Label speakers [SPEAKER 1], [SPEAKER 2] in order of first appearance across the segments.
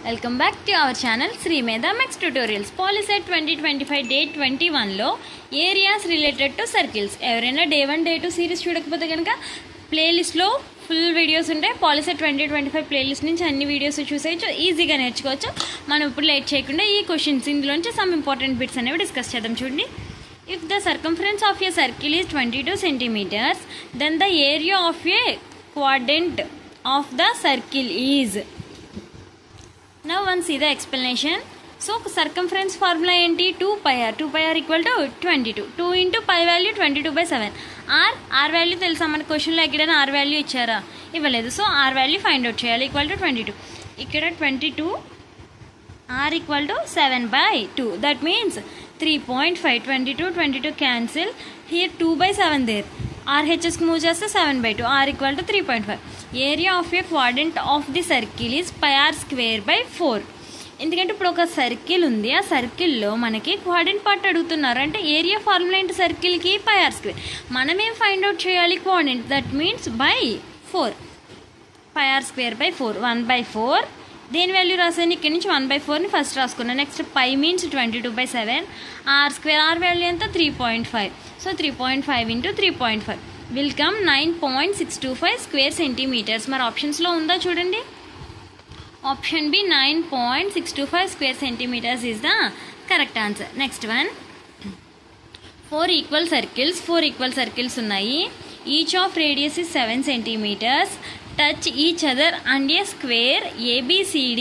[SPEAKER 1] Welcome back to our channel Shri Medha maths tutorials. POLYCET 2025 day 21లో areas related to circles. ఎవరైనా day 1 day 2 series చూడకపోతే కనుక ప్లేలిస్ట్లో full videos ఉంటాయి. పాలిసెట్ 2025 ప్లేలిస్ట్ నుంచి అన్ని వీడియోస్ చూసేయచ్చు, ఈజీగా నేర్చుకోవచ్చు. మనం ఇప్పుడు లేట్ చేయకుండా ఈ క్వశ్చన్స్ ఇందులోంచి సమ్ ఇంపార్టెంట్ బిట్స్ అనేవి డిస్కస్ చేద్దాం. చూడండి, if the circumference of a circle is 22 centimeters, then the area of a quadrant of the circle is. Now one see the explanation. So circumference formula enti 2 pi r. 2 pi r equal to 22. 2 into pi value 22/7. r value తెలుసా మన క్వశ్చన్లో ఎక్కడైనా r value ఇచ్చారా? ఇవ్వలేదు. So r value find out చేయాలి. Equal to 22. ఇక్కడ 22 r equal to 7/2. That means 3.5. 22 cancel. Here 2/7 there. RHS కి move చేస్తే 7/2. r equal to 3.5. Area of A quadrant of the circle is pi r square by 4. ఎందుకంటే ఇప్పుడు ఒక circle ఉంది, ఆ సర్కిల్లో మనకి క్వాడ్రంట్ పార్ట్ అడుగుతున్నారు. అంటే ఏరియా ఫార్ములా ఏంటి సర్కిల్కి? pi r square. మనమేం ఫైండ్ అవుట్ చేయాలి? Quadrant. That means by 4. pi r square by 4. 1/4. దేని వాల్యూ రాసాను? ఇక్కడ నుంచి 1/4ని ఫస్ట్ రాసుకున్నాను. Next pi means 22/7. r square, r value ఎంత? 3.5. So 3.5 into 3.5 will come 9.625 square centimetres. మరి ఆప్షన్స్లో ఉందా చూడండి. Option B 9.625 square centimetres is the correct answer. Next one, 4 equal circles ఉన్నాయి. Each of radius is 7 centimeters. Touch each other and a square ABCD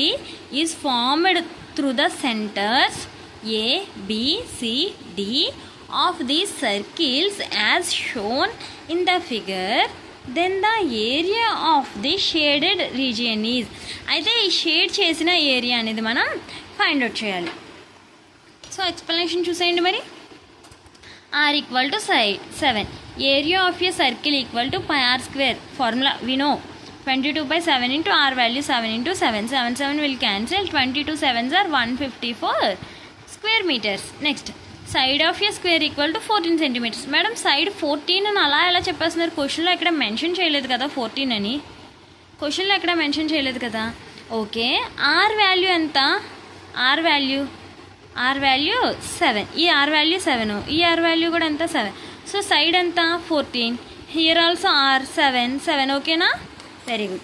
[SPEAKER 1] is formed through the centers ABCD of these circles as shown in the figure. Then the area of the shaded region is. అయితే ఈ shade చేసిన area అనేది మనం find out చేయాలి. So explanation చూసేయండి. మరి r equal to 7. Area of a circle equal to pi r square. Formula we know. 22/7 into r value 7 into 7. 7 will cancel. 22 7s are 154 square meters. Next, side of a square equal to 14 centimeters. Madam side 14 అని అలా ఎలా చెప్పేస్తున్నారు? క్వశ్చన్లో ఎక్కడ mention చేయలేదు కదా 14 అని. క్వశ్చన్లో ఎక్కడ మెన్షన్ చేయలేదు కదా. ఓకే, r వాల్యూ ఎంత? r value 7. ఈ r వాల్యూ 7, ఈ r వాల్యూ కూడా ఎంత? 7. సో సైడ్ ఎంత? 14. Here also r 7. ఓకేనా? Very good.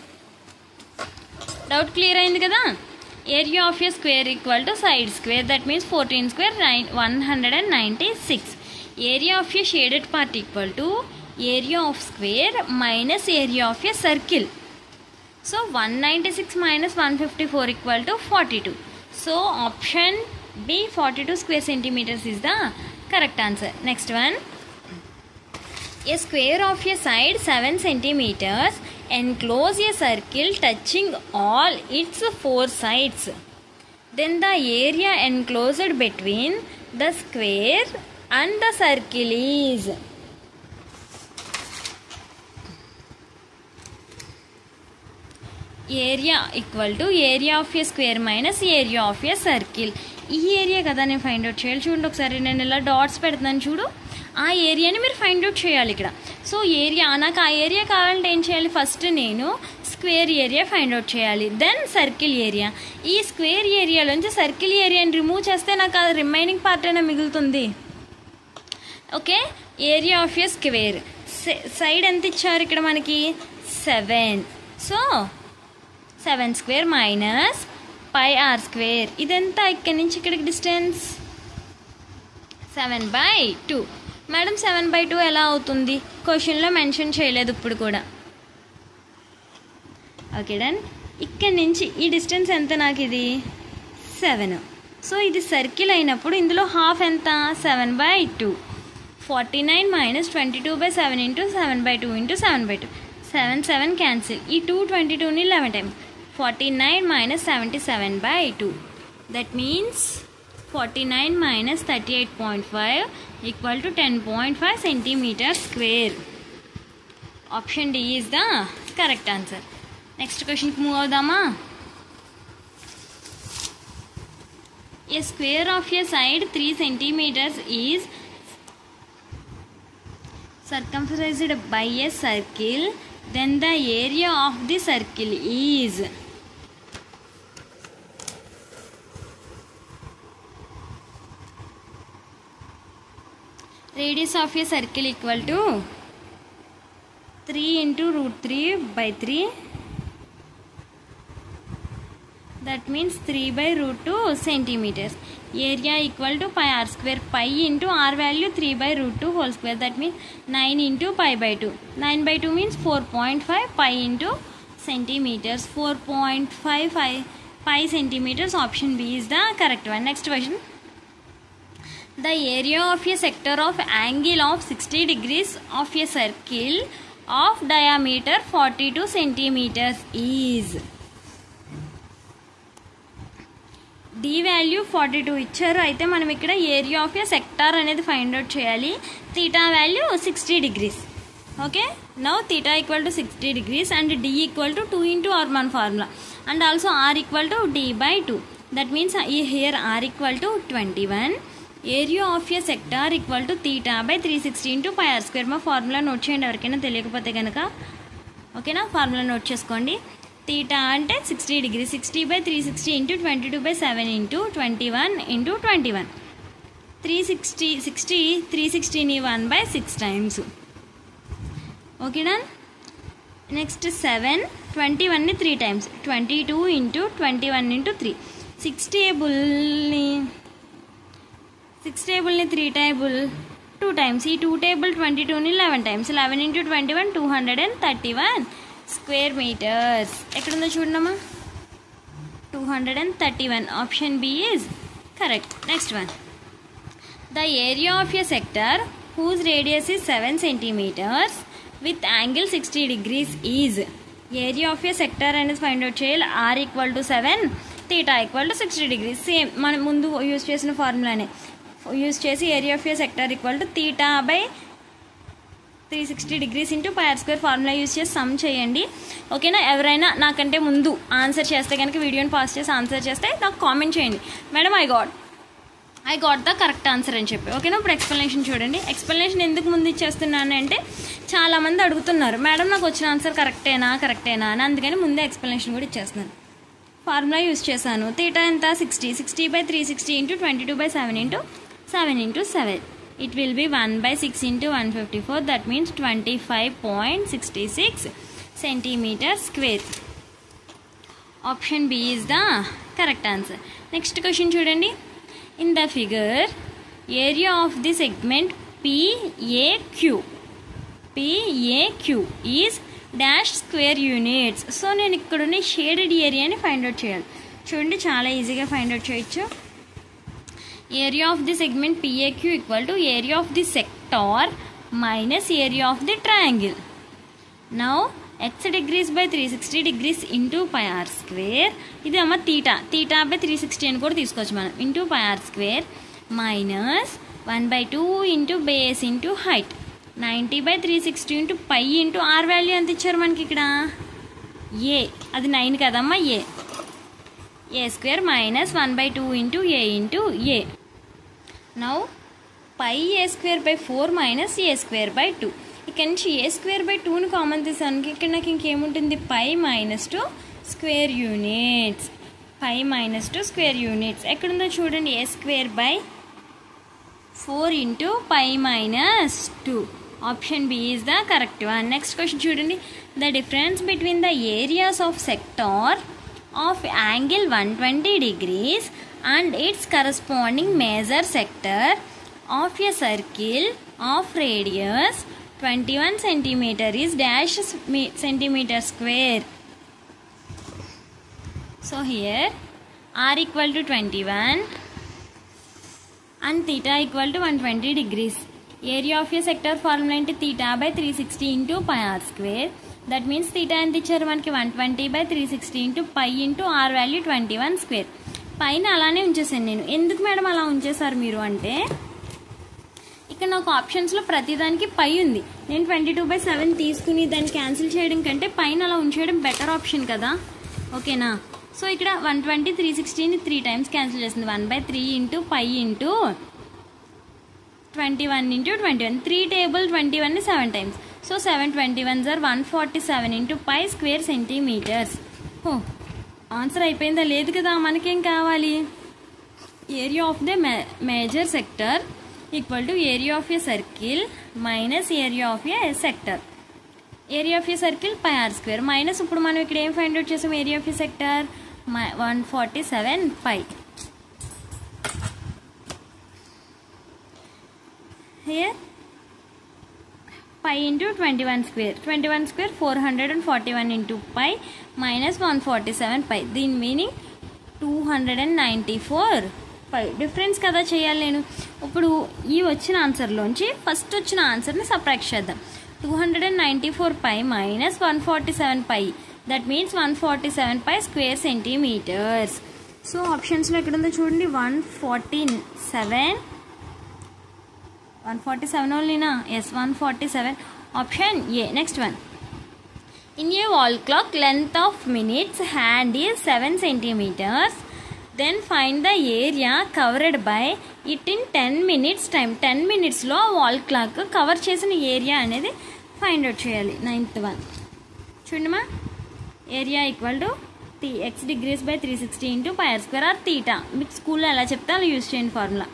[SPEAKER 1] డౌట్ క్లియర్ అయింది కదా. Area of a square equal to side square. That means 14 square 196. Area of a shaded part equal to area of square minus area of a circle. So 196 minus 154 equal to 42. So option B 42 square centimeters is the correct answer. Next one, a square of a side 7 centimeters enclose a circle touching all its 4 sides. Then the area enclosed between the square and the circle is. Area equal to area of a square minus area of a circle. ఈ area కదా నేను find out చేయాలి. చూడండి ఒకసారి, నేను ఇలా dots పెడుతున్నాను చూడు. ఆ ఏరియాని మీరు ఫైండ్ అవుట్ చేయాలి ఇక్కడ. సో ఏరియా, నాకు ఆ ఏరియా కావాలంటే ఏం చేయాలి? ఫస్ట్ నేను స్క్వేర్ ఏరియా ఫైండ్ అవుట్ చేయాలి, దెన్ సర్కిల్ ఏరియా. ఈ స్క్వేర్ ఏరియాలోంచి సర్కిల్ ఏరియాని రిమూవ్ చేస్తే నాకు ఆ రిమైనింగ్ పార్ట్ అయినా మిగులుతుంది. Okay, area of a square side ఎంత ఇచ్చారు ఇక్కడ మనకి? 7. So 7 square minus pi r square. ఇదంతా ఇక్కడి నుంచి ఇక్కడికి డిస్టెన్స్ 7/2. మేడం 7/2 ఎలా అవుతుంది? క్వశ్చన్లో మెన్షన్ చేయలేదు ఇప్పుడు కూడా. Okay done. ఇక్కడి నుంచి ఈ డిస్టెన్స్ ఎంత? నాకు ఇది 7. సో ఇది సర్కిల్ అయినప్పుడు ఇందులో హాఫ్ ఎంత? 7/2. 49 minus 22/7 into 7/2 into 7/2. 7 క్యాన్సిల్. ఈ 222ని 11 times. 49 minus 77/2. That means 49 minus 38.5 equal to 10.5 centimeters square. Option D is the correct answer. Next question కి move అవుదామా? A square of a side 3 centimeters is circumferenced by a circle. Then the area of the circle is. Radius of a circle equal to 3 into root 3 by 3. That means 3 by root 2 centimeters. Area equal to pi r square. Pi into r value 3 by root 2 whole square. That means 9 into pi by 2. 9 by 2 means 4.5 pi into centimeters. 4.55 pi centimeters. Option B is the correct one. Next question. The area of a sector of angle of 60 degrees of a circle of diameter 42 centimeters is. D value 42 ఇచ్చారు. అయితే మనం ఇక్కడ area of A sector అనేది find out చేయాలి. Theta value 60 degrees. Okay, now theta equal to 60 degrees and D equal to 2 into R1 formula and also R equal to D by 2. That means here R equal to 21. Area of A sector equal to theta by 360 into pi r square. మా formula note చేయండి ఎవరికైనా తెలియకపోతే కనుక. ఓకేనా, formula note చేసుకోండి. Theta అంటే 60 degrees. 60 by 360 into 22 by 7 into 21 into 21. 360 1 by 6 times. Okay done. Next 7 21ని 3 times. 22 into 21 into 3. 6 టేబుల్ని 3 టేబుల్ 2 times. ఈ 2 టేబుల్ 22ని 11 times. 11 into 21 231 square metres. ఎక్కడుందో చూడమ్మా, 231. Option B is correct. Next one. The area of a sector whose radius is 7 centimeters with angle 60 degrees is. Area of a sector అనేది find out చేయాలి. R equal to 7, theta equal to 60 degrees. Same మనం ముందు use చేసిన ఫార్ములానే use చేసి area of a sector equal to theta by 360 degrees into pi r square formula use చేసి some చేయండి. ఓకేనా, ఎవరైనా నాకంటే ముందు ఆన్సర్ చేస్తే కనుక వీడియోని పాస్ చేసి ఆన్సర్ చేస్తే నాకు కామెంట్ చేయండి, madam I got the correct answer అని చెప్పి. ఓకేనా, ఇప్పుడు ఎక్స్ప్లెనేషన్ చూడండి. ఎక్స్ప్లెనేషన్ ఎందుకు ముందు ఇచ్చేస్తున్నాను అంటే చాలామంది అడుగుతున్నారు, మేడం నాకు వచ్చిన ఆన్సర్ కరెక్టేనా అని. అందుకని ముందే ఎక్స్ప్లెనేషన్ కూడా ఇచ్చేస్తున్నాను. ఫార్ములా యూజ్ చేశాను. తీటా ఎంత 60 by 360 into 22 by 7 into 7 into 7. It will be 1 by 6 into 154. That means 25.66 centimeters square. Option B is the correct answer. Next question చూడండి. In the figure, area of the segment PAQ is dash square units. So నేను ఇక్కడున్న shaded ఏరియాని find out చేయాలి. చూడండి, చాలా ఈజీగా find out చేయొచ్చు. Area of the segment PAQ equal to area of the sector minus area of the triangle. Now x degrees by 360 degrees into pi r square. ఇది అమ్మ తీటా బై 360 అని కూడా తీసుకోవచ్చు మనం. Into pi r square minus 1/2 into base into height. 90 by 360 into pi into r value ఎంత ఇచ్చారు మనకి ఇక్కడ? ఏ, అది 9 కదమ్మా. A square minus 1/2 into a into a. Now pi a square by 4 minus a square by 2. ఇక్కడ నుంచి a square by 2ని common తీసానికి ఇక్కడ నాకు ఇంకేముంటుంది? Pi minus 2 square units. Pi minus 2 square units ఎక్కడుందో చూడండి. A square by 4 into pi minus 2. Option B is the correct one. Next question చూడండి. The difference between the areas of sector of angle 120 degrees and its corresponding major sector of a circle of radius 21 centimeter is dash centimeter square. So here r equal to 21 and theta equal to 120 degrees. Area of a sector formula into theta by 360 into pi r square. That means theta ఎంత ఇచ్చారు మనకి? 120 by 360 into pi into r value 21 square. పైన అలానే ఉంచేసాను నేను. ఎందుకు madam అలా ఉంచేసారు మీరు అంటే, ఇక్కడ నాకు ఆప్షన్స్లో ప్రతిదానికి పై ఉంది. నేను 22/7 తీసుకుని దాన్ని క్యాన్సిల్ చేయడం కంటే పైన అలా ఉంచేయడం బెటర్ ఆప్షన్ కదా. ఓకేనా, సో ఇక్కడ 120 360ని 3 times క్యాన్సిల్ చేస్తుంది. 1/3 into pi into 21 into 21. 3 table 21ని 7 times. So 7 21s are 147 into pi square centimetres. Answer అయిపోయిందా? లేదు కదా, మనకేం కావాలి? Area of the major sector equal to area of a circle minus area of a sector. Area of a circle pi r square minus ఇప్పుడు మనం ఇక్కడ ఏం find out చేసాం, area of a sector 147 pi. Here pi into 21 square 441 into pi minus 147 పై. దీని meaning 294 పై. Difference కదా చేయాలి నేను. ఇప్పుడు ఈ వచ్చిన ఆన్సర్లోంచి ఫస్ట్ వచ్చిన ఆన్సర్ని సబ్ట్రాక్ట్ చేద్దాం. 294 pi minus 147 pi, that means 147 pi square centimetres. So ఆప్షన్స్లో ఎక్కడ ఉందో చూడండి, 147 ఓన్లీనా? Yes, 147 option A. Next one, in a wall clock length of minutes hand is 7 centimeters. Then find the area covered by it in 10 minutes time. 10 minutesలో wall clock cover చేసిన area అనేది find out చేయాలి. 9th one చూడమ్మా, area equal to x degrees by 360 into pi r square r theta. మీకు స్కూల్లో ఎలా చెప్తే అలా యూజ్ చేయండి formula.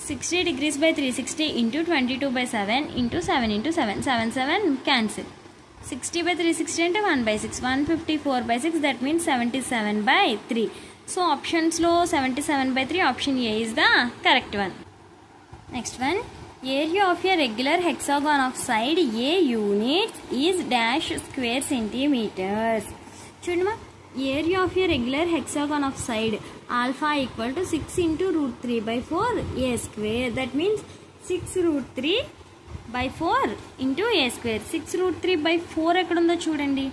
[SPEAKER 1] 60 degrees by 360 into 22/7 into 7 into 7 7 cancel. 60 by 360 అంటే 1/6 154/6 దట్ మీన్స్ 77/3. సో ఆప్షన్స్లో 77/3 option A is the correct one. Next one, area of a regular hexagon of side a units is dash square centimetres. చూడమ్మా, area of a regular hexagon of side alpha equal to 6 into √3/4 a square. That means 6√3/4 into a square. 6√3/4 ఎక్కడుందో చూడండి,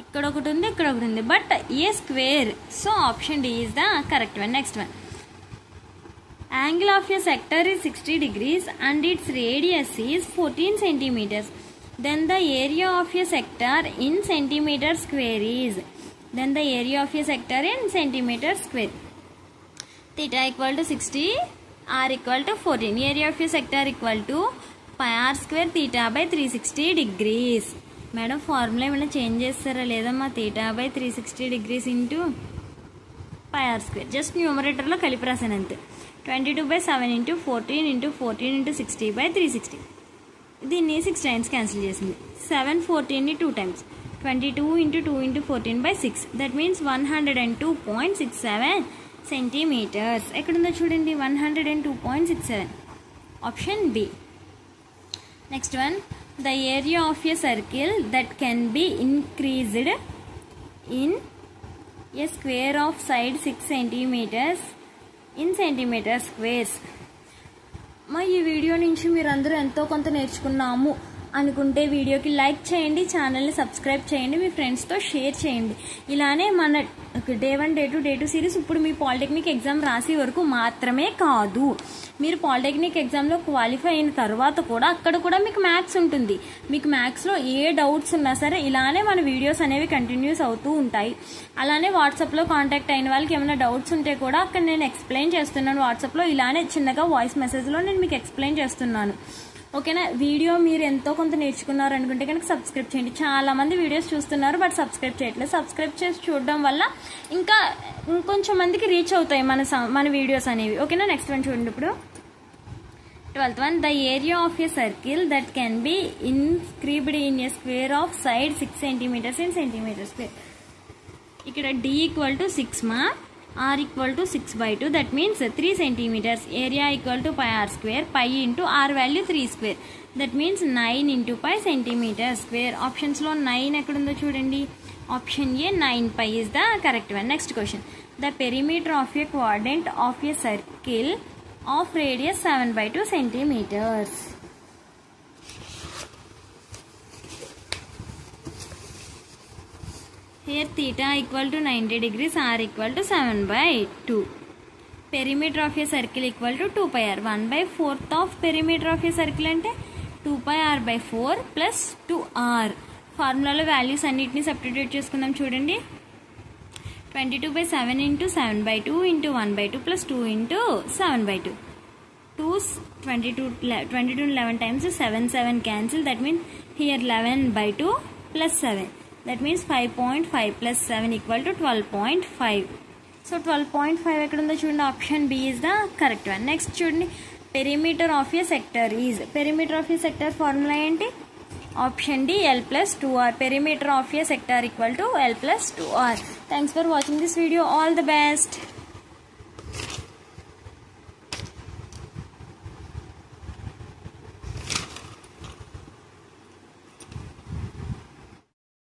[SPEAKER 1] ఇక్కడ ఒకటి ఉంది, ఇక్కడ ఒకటి ఉంది, but a square. So option D is the correct one. Next one, angle of a sector is 60 degrees and its radius is 14 centimeters. Then the area of a sector in centimeter square is. Then the area of a sector in centimeter square. Theta equal to 60, r equal to 14. Area of a sector equal to pi r square theta by 360 degrees. Madam formula ఏమైనా change చేస్తారా? లేదమ్మా, theta by 360 degrees into pi r square. Just న్యూమరేటర్లో కలిపి రాసాను అంతే. 22/7 into 14 into 14 into 60/360. దీన్ని 6 times cancel చేసింది. 7 14ని 2 times. 22 ఇంటూ 2 ఇంటూ 14/6 దట్ మీన్స్ 102.67 centimeters. ఎక్కడుందో చూడండి, 102.67 option B. Next one, the area of a circle that can be increased in a square of side 6 centimeters in centimetre squares. మా ఈ video నుంచి మీరందరూ ఎంతో కొంత నేర్చుకున్నాము అనుకుంటే వీడియోకి లైక్ చేయండి, ఛానల్ని సబ్స్క్రైబ్ చేయండి, మీ ఫ్రెండ్స్తో షేర్ చేయండి. ఇలానే మన డే 1 డే 2 డే 2 సిరీస్ ఇప్పుడు మీ పాలిటెక్నిక్ ఎగ్జామ్ రాసే వరకు మాత్రమే కాదు, మీరు పాలిటెక్నిక్ ఎగ్జామ్లో క్వాలిఫై అయిన తర్వాత కూడా అక్కడ కూడా మీకు మ్యాథ్స్ ఉంటుంది. మీకు మ్యాథ్స్లో ఏ డౌట్స్ ఉన్నా సరే ఇలానే మన వీడియోస్ అనేవి కంటిన్యూస్ అవుతూ ఉంటాయి. అలానే వాట్సాప్లో కాంటాక్ట్ అయిన వాళ్ళకి ఏమైనా డౌట్స్ ఉంటే కూడా అక్కడ నేను ఎక్స్ప్లెయిన్ చేస్తున్నాను. వాట్సాప్లో ఇలానే చిన్నగా వాయిస్ మెసేజ్లో నేను మీకు ఎక్స్ప్లెయిన్ చేస్తున్నాను. ఓకేనా? వీడియో మీరు ఎంతో కొంత నేర్చుకున్నారు అనుకుంటే కనుక సబ్స్క్రైబ్ చేయండి. చాలామంది వీడియోస్ చూస్తున్నారు బట్ సబ్స్క్రైబ్ చేయట్లేదు. సబ్స్క్రైబ్ చేసి చూడడం వల్ల ఇంకా ఇంకొంచెం మందికి రీచ్ అవుతాయి మన వీడియోస్ అనేవి. ఓకేనా? నెక్స్ట్ వన్ చూడండి. ఇప్పుడు 12th one, the area of a circle that can be inscribed in a square of side 6 centimeters in centimeter square. ఇక్కడ d equal to 6 ma, r equal to 6/2 that means 3 centimeters. Area equal to pi r square, pi into r value 3 square that means 9 into pi centimeter square. Options లో 9 ఎక్కడుందో చూడండి. Option A 9 pi is the correct one. Next question, the perimeter of a quadrant of a circle of radius 7/2 centimeters. Here theta equal to 90 degrees, r equal to 7/2. Perimeter of a circle equal to 2 pi r. 1/4 of perimeter of a circle అంటే 2 pi r by 4 plus 2r. ఫార్ములాలో values అన్నిటిని substitute చేసుకుందాం చూడండి. 22/7 into 7/2 into 1/2 plus 2 into 7/2. 22 11 times 7 cancel. That means here 11/2 plus 7. That means 5.5 plus 7 equal to 12.5. So 12.5 ఎక్కడ ఉందో చూడండి, option B is the correct one. Next చూడండి, perimeter of a sector is, perimeter of a sector formula ఏంటి? Option D L+2R. Perimeter of a sector equal to L+2R. Thanks for watching this video. All the best.